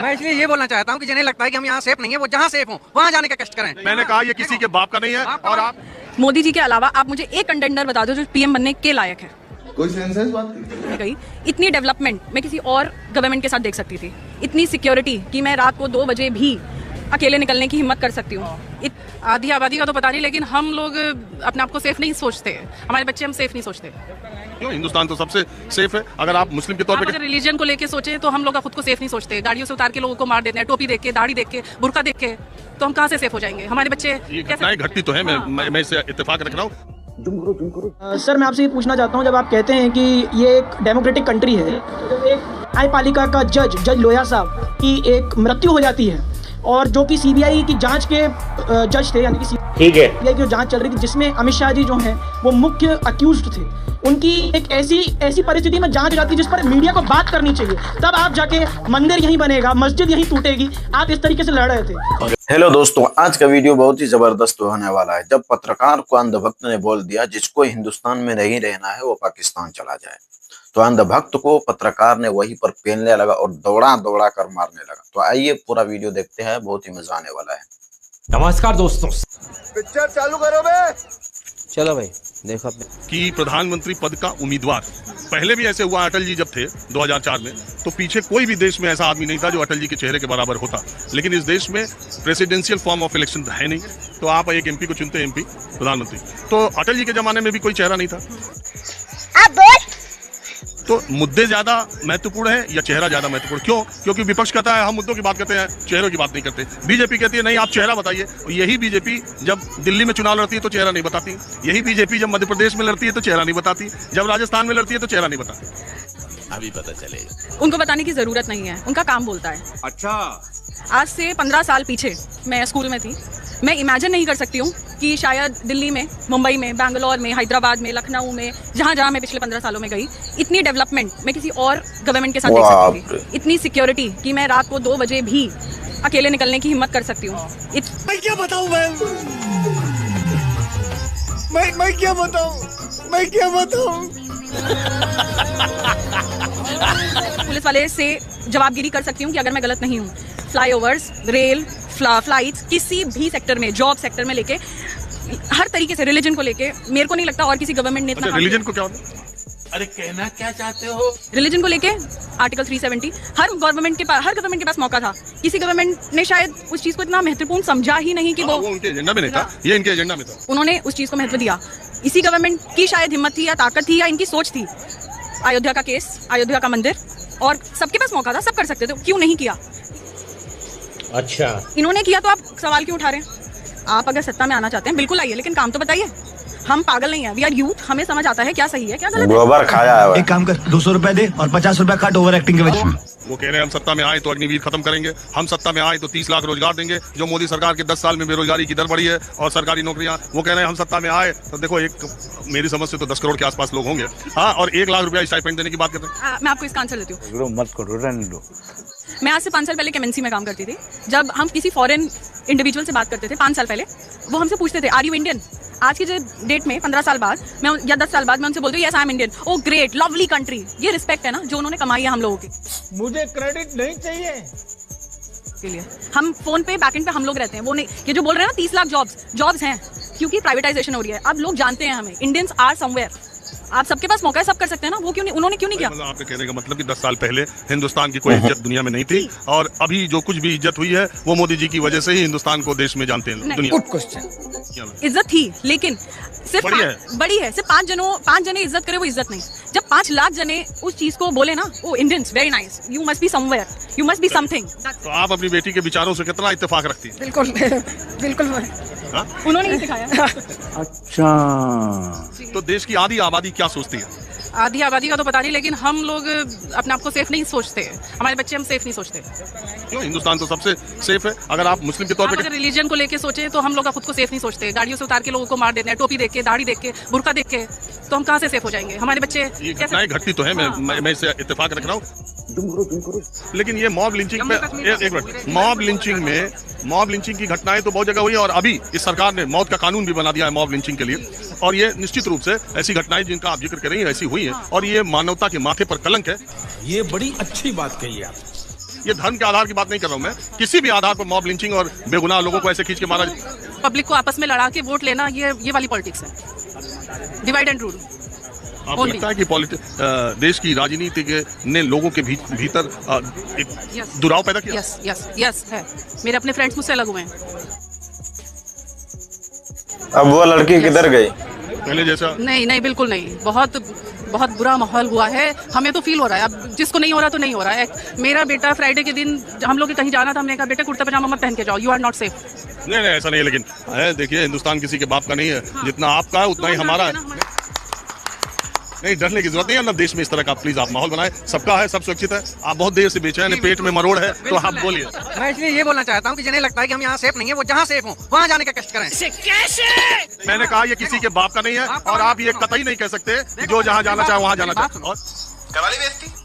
मैं इसलिए ये बोलना चाहता हूँ कि जिन्हें लगता है कि हम यहाँ सेफ नहीं है, वो जहाँ सेफ हो वहाँ जाने का कष्ट करें। मैंने कहा ये किसी के बाप का नहीं है। और आप मोदी जी के अलावा आप मुझे एक कंटेंडर बता दो जो पीएम बनने के लायक है। कोई सेंस है इस बात की? इतनी डेवलपमेंट मैं किसी और गवर्नमेंट के साथ देख सकती थी, इतनी सिक्योरिटी कि मैं रात को 2 बजे भी अकेले निकलने की हिम्मत कर सकती हूँ। आधी आबादी का तो पता नहीं, लेकिन हम लोग अपने आप को सेफ नहीं सोचते, हमारे बच्चे हम सेफ नहीं सोचते। क्यों? हिंदुस्तान तो सबसे सेफ है। अगर आप मुस्लिम के तौर पे अगर रिलीजन को लेके सोचे तो हम लोग खुद को सेफ नहीं सोचते। गाड़ियों से उतार के लोगों को मार देते हैं, टोपी देख के, दाढ़ी देख के, बुर्का देख के, तो हम कहाँ से सेफ हो जाएंगे? हमारे बच्चे घटनाएं घटती तो है। मैं इससे इत्तेफाक रख रहा हूँ। सर मैं आपसे ये पूछना चाहता हूँ, जब आप कहते हैं कि ये एक डेमोक्रेटिक कंट्री है, जब एक न्यायपालिका का जज लोया साहब की एक मृत्यु हो जाती है और जो कि सीबीआई की जांच के जज थे, यानी कि सीबीआई की जो जांच चल रही थी जिसमें अमित शाह जी जो हैं वो मुख्य अक्यूज्ड थे, उनकी एक ऐसी परिस्थिति में जांच हो जाती है जिस पर मीडिया को बात करनी चाहिए, तब आप जाके मंदिर यहीं बनेगा, मस्जिद यहीं टूटेगी, आप इस तरीके से लड़ रहे थे। हेलो दोस्तों, आज का वीडियो बहुत ही जबरदस्त होने वाला है। जब पत्रकार को अंधभक्त ने बोल दिया जिसको हिंदुस्तान में नहीं रहना है वो पाकिस्तान चला जाए, तो अंधभक्त को पत्रकार ने वहीं पर पेलने लगा और दौड़ा दौड़ा कर मारने लगा। तो आइए पूरा वीडियो देखते हैं, बहुत ही मजा आने वाला है। नमस्कार दोस्तों, पिक्चर चालू करो बे। चलो भाई देखो कि प्रधानमंत्री पद का उम्मीदवार पहले भी ऐसे हुआ। अटल जी जब थे 2004 में, तो पीछे कोई भी देश में ऐसा आदमी नहीं था जो अटल जी के चेहरे के बराबर होता। लेकिन इस देश में प्रेसिडेंशियल फॉर्म ऑफ इलेक्शन है नहीं, तो आप एक एमपी को चुनते हैं, एमपी प्रधानमंत्री। तो अटल जी के जमाने में भी कोई चेहरा नहीं था। तो मुद्दे ज्यादा महत्वपूर्ण है या चेहरा ज्यादा महत्वपूर्ण? क्यों? क्योंकि विपक्ष कहता है हम मुद्दों की बात करते हैं, चेहरों की बात नहीं करते। बीजेपी कहती है नहीं आप चेहरा बताइए। यही बीजेपी जब दिल्ली में चुनाव लड़ती है तो चेहरा नहीं बताती। यही बीजेपी जब मध्य प्रदेश में लड़ती है तो चेहरा नहीं बताती। जब राजस्थान में लड़ती है तो चेहरा नहीं बताती। अभी पता चले। उनको बताने की जरूरत नहीं है, उनका काम बोलता है। अच्छा, आज से 15 साल पीछे मैं स्कूल में थी, मैं इमेजिन नहीं कर सकती हूँ कि शायद दिल्ली में, मुंबई में, बैंगलोर में, हैदराबाद में, लखनऊ में, जहाँ मैं पिछले 15 सालों में गई, इतनी डेवलपमेंट मैं किसी और गवर्नमेंट के साथ देख सकती थी। इतनी सिक्योरिटी कि मैं रात को 2 बजे भी अकेले निकलने की हिम्मत कर सकती हूँ। मैं क्या बताऊँ मैं क्या बताऊँ पुलिस वाले से जवाबगिरी कर सकती हूँ कि अगर मैं गलत नहीं हूँ। फ्लाईओवर्स, रेल, फ्लाइट्स, किसी भी सेक्टर में, जॉब सेक्टर में लेके हर तरीके से, रिलीजन को लेके मेरे को नहीं लगता और किसी गवर्नमेंट ने इतना। रिलीजन को क्या होता है? अरे कहना क्या चाहते हो? रिलीजन को लेके आर्टिकल 370 हर गवर्नमेंट के पास मौका था। किसी गवर्नमेंट ने शायद उस चीज को इतना महत्वपूर्ण समझा ही नहीं कि वो उनके एजेंडा में नहीं था, ये इनके एजेंडा में था। उन्होंने उस चीज को महत्व दिया। इसी गवर्नमेंट की शायद हिम्मत थी या ताकत थी या इनकी सोच थी। अयोध्या का केस, अयोध्या का मंदिर, और सबके पास मौका था, सब कर सकते थे, क्यों नहीं किया? अच्छा, इन्होंने किया तो आप सवाल क्यों उठा रहे हैं? आप अगर सत्ता में आना चाहते हैं बिल्कुल आइए, लेकिन काम तो बताइए। हम पागल नहीं है, वी आर यूथ, हमें समझ आता है क्या सही है क्या गलत है। गोबर खाया है। एक काम कर, 200 रुपए दे और 50 रुपए काट ओवर एक्टिंग के वजह। वो कह रहे हैं हम सत्ता में आए तो अग्निवीर खत्म करेंगे, हम सत्ता में आए तो 30 लाख रोजगार देंगे। जो मोदी सरकार के 10 साल में बेरोजगारी की दर बढ़ी है और सरकारी नौकरियां, वो कह रहे हैं हम सत्ता में आए तो देखो, एक मेरी समझ से तो 10 करोड़ के आसपास लोग होंगे। हाँ, और 1 लाख रुपया स्टाइपेंड देने की बात करते हैं। मैं आपको इसका आंसर देती हूँ। मत करो, रहने दो। मैं आज से 5 साल पहले केमेंसी में काम करती थी। जब हम किसी फॉरेन इंडिविजुअल से बात करते थे 5 साल पहले, वो हमसे पूछते थे आर यू इंडियन? आज की जो डेट में 15 साल बाद मैं या 10 साल बाद मैं उनसे बोलती हूँ yes I am Indian. Oh great, lovely country. ये रिस्पेक्ट है ना जो उन्होंने कमाई है हम लोगों की। मुझे क्रेडिट नहीं चाहिए के लिए हम फोन पे बैकएंड पे हम लोग रहते हैं। वो नहीं, ये जो बोल रहे हैं ना 30 लाख जॉब्स हैं क्योंकि प्राइवेटाइजेशन हो रही है। अब लोग जानते हैं हमें, इंडियंस आर समवेयर। आप सबके पास मौका है, सब कर सकते हैं ना, वो क्यों नहीं, उन्होंने क्यों नहीं किया? मतलब आपके कहने का मतलब कि 10 साल पहले हिंदुस्तान की कोई इज्जत दुनिया में नहीं थी और अभी जो कुछ भी इज्जत हुई है वो मोदी जी की वजह से ही हिंदुस्तान को देश में जानते हैं दुनिया। Good question. इज्जत थी, लेकिन सिर्फ बड़ी है। सिर्फ 5 जने इज्जत करे वो इज्जत नहीं। जब 5 लाख जने उस चीज को बोले ना, oh Indians very nice, you must be somewhere, you must be something. तो आप अपनी बेटी के विचारों से कितना इत्तेफाक रखती है? बिल्कुल बिल्कुल, उन्होंने ही सिखाया। अच्छा, तो देश की आधी आबादी क्या सोचती है? आधी आबादी का तो पता नहीं, लेकिन हम लोग अपने आप को सेफ नहीं सोचते, हमारे बच्चे हम सेफ नहीं सोचते। क्यों? हिंदुस्तान तो सबसे सेफ है। अगर आप मुस्लिम के तौर पे अगर रिलीजन को लेके सोचे तो हम लोग खुद को सेफ नहीं सोचते। गाड़ियों से उतार के लोगों को मार देते हैं, टोपी देख के, दाढ़ी देख के, बुर्का देख के, तो हम कहाँ से सेफ हो जाएंगे? हमारे बच्चे घटनाएं घटती तो है। मैं इससे इत्तेफाक रख रहा हूँ। लेकिन ये मॉब लिंचिंग पे एक मिनट, मॉब लिंचिंग की घटनाएं तो बहुत जगह हुई है और अभी इस सरकार ने मौत का कानून भी बना दिया है मॉब लिंचिंग के लिए। और ये निश्चित रूप से ऐसी घटनाएं जिनका आप जिक्र कर रही हैं ऐसी हुई हैं और ये मानवता के माथे पर कलंक है। ये बड़ी अच्छी बात कही आप। ये धर्म के आधार की बात नहीं कर रहा हूं मैं, किसी भी आधार पर मॉब लिंचिंग और बेगुनाह लोगों को ऐसे खींच के मारा। पब्लिक को आपस में लड़ा के वोट लेना, ये वाली पॉलिटिक्स है, डिवाइड एंड रूल। आपको लगता है कि देश की राजनीति ने लोगों के भीतर एक दुराव पैदा किया? यस है। मेरे अपने फ्रेंड्स मुझसे अलग हुए हैं। अब वो लड़की किधर गई? पहले जैसा नहीं, बिल्कुल नहीं। बहुत बुरा माहौल हुआ है, हमें तो फील हो रहा है। अब जिसको नहीं हो रहा तो नहीं हो रहा है। मेरा बेटा फ्राइडे के दिन हम लोग कहीं जाना था, हमने कहा बेटा कुर्ता पजामा मत पहन के जाओ, यू आर नॉट सेफ। नहीं ऐसा नहीं है, लेकिन देखिए हिंदुस्तान किसी के बाप का नहीं है। जितना आपका है उतना ही हमारा है। नहीं, डरने की जरूरत नहीं है ना देश में इस तरह का। प्लीज आप माहौल बनाए, सबका है, सब सुरक्षित है। आप बहुत देर से बेचैन है, पेट में मरोड़ है, तो आप बोलिए। मैं इसलिए ये बोलना चाहता हूँ कि जिन्हें लगता है कि हम यहाँ सेफ नहीं है, वो जहाँ सेफ हो वहाँ जाने का कष्ट करें। कैसे? मैंने कहा ये किसी के बाप का नहीं है, और आप ये कतई नहीं कह सकते कि जो जहाँ जाना चाहे वहाँ जाना चाहे।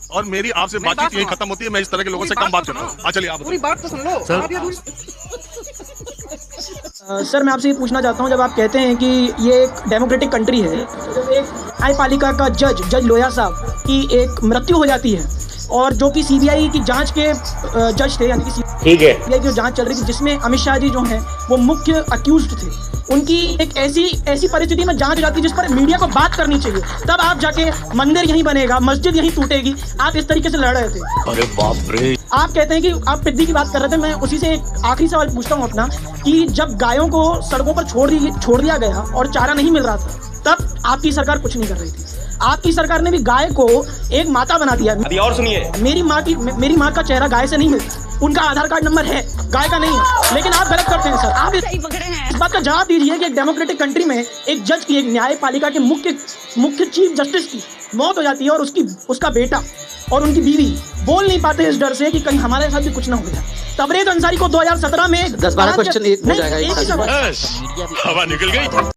और मेरी आपसे बातचीत यही खत्म होती है। मैं इस तरह के लोगों से कम बात करता हूँ। चलिए आप पूरी बात तो सुन लो। सर मैं आपसे ये पूछना चाहता हूँ, जब आप कहते हैं कि ये एक डेमोक्रेटिक कंट्री है, जब एक न्यायपालिका का जज लोया साहब की एक मृत्यु हो जाती है, और जो कि सीबीआई की जांच के जज थे, यानी कि सीबीआई की जांच चल रही थी, जिसमें अमित शाह जी जो हैं वो मुख्य अक्यूज्ड थे, उनकी एक ऐसी परिस्थिति में जांच हो जाती है जिस पर मीडिया को बात करनी चाहिए, तब आप जाके मंदिर यहीं बनेगा, मस्जिद यहीं टूटेगी, आप इस तरीके से लड़ रहे थे। अरे बाप रे। आप कहते हैं कि आप पिद्दी की बात कर रहे थे। मैं उसी से एक आखिरी सवाल पूछता हूँ अपना, कि जब गायों को सड़कों पर छोड़ दिया गया और चारा नहीं मिल रहा था, तब आपकी सरकार कुछ नहीं कर रही थी। आपकी सरकार ने भी गाय को एक माता बना दिया। अभी और सुनिए, मेरी माँ का चेहरा गाय से नहीं मिलता, उनका आधार कार्ड नंबर है, गाय का नहीं है, लेकिन आप गलत करते हैं सर। आप इस बात का जवाब दीजिए कि एक डेमोक्रेटिक कंट्री में एक जज की, एक न्यायपालिका के मुख्य चीफ जस्टिस की मौत हो जाती है, और उसका बेटा और उनकी बीवी बोल नहीं पाते इस डर से कि कहीं हमारे साथ भी कुछ ना हो जाए। तबरेज अंसारी को 2017 में 10-12 क्वेश्चन एक हो जाएगा। हवा निकल गई।